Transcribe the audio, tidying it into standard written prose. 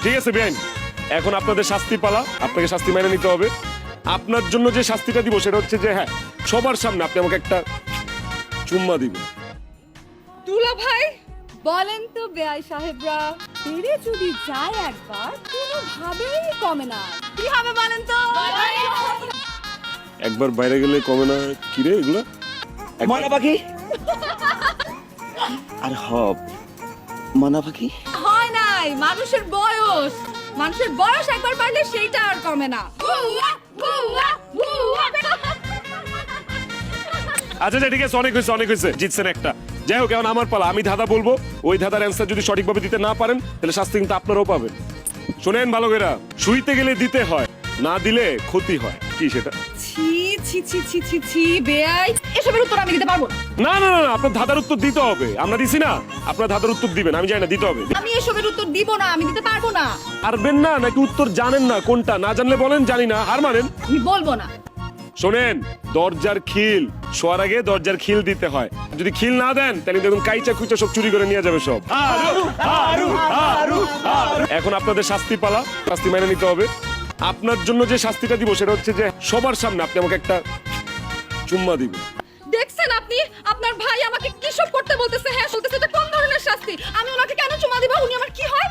ঠিক আছে বেআইন, এখন আপনাদের শাস্তি পালা, আপনাকে শাস্তি মেনে নিতে হবে। আপনার জন্য যে শাস্তিটা দিব সেটা হচ্ছে যে হ্যাঁ, সবার সামনে আপনি আমাকে একটা চুম্মা দিবেন। দুলা ভাই বলেন তো বেআই সাহেবরা, বেড়ে যদি যায় একবার কোনোভাবেই কমে না, কি হবে বলেন তো? একবার বাইরে গেলে কমে না? কিরে এগুলো ময়না পাখি আর হব ময়না পাখি হয় নাই, মানুষের বয়স একবার বাড়লে সেইটা আর কমে না। আচ্ছা আচ্ছা ঠিক আছে, অনেক হয়েছে, জিতছেন একটা। যাই হোক, এখন আমার পালা, আমি ধাঁধা বলবো, ওই ধাঁধার অ্যান্সার যদি সঠিকভাবে দিতে না পারেন তাহলে শাস্তি কিন্তু আপনারাও পাবেন। শোনেন ভালো করে, শুইতে গেলে দিতে হয়, না দিলে ক্ষতি হয়। কি সেটা? ছি ছি ছি ছি ছি ছি বেআই, এসবের উত্তর আমি দিতে পারবো না। না না না, আপনার ধাঁধার উত্তর দিতে হবে। আমরা দিছি না, আপনার ধাঁধার উত্তর দিবেন। আমি জানি না, দিতে হবে। আমি এসবের উত্তর দিব না, আমি দিতে পারবো না। পারবেন না নাকি উত্তর জানেন না কোনটা? না জানলে বলেন জানি না, হার মানেন। আমি বলবো না। শোনেন, দরজার খিল শোয়ার আগে দরজার খিল দিতে হয়। যদি খিল না দেন তাহলে দেখুন কাইচা কুইচা সব চুরি করে নিয়ে যাবে সব। এখন আপনাদের শাস্তি পালা, শাস্তি মেনে নিতে হবে। আপনার জন্য যে শাস্তিটা দিব সেটা হচ্ছে যে সবার সামনে আপনি আমাকে একটা চুম্মা দিবেন। দেখছেন আপনি, আপনার ভাই আমাকে কি সব করতে বলতেছে? হ্যাঁ বলতেছে, এটা কোন ধরনের শাস্তি? আমি ওনাকে কেন চুমা দিব? উনি আমার কি হয়?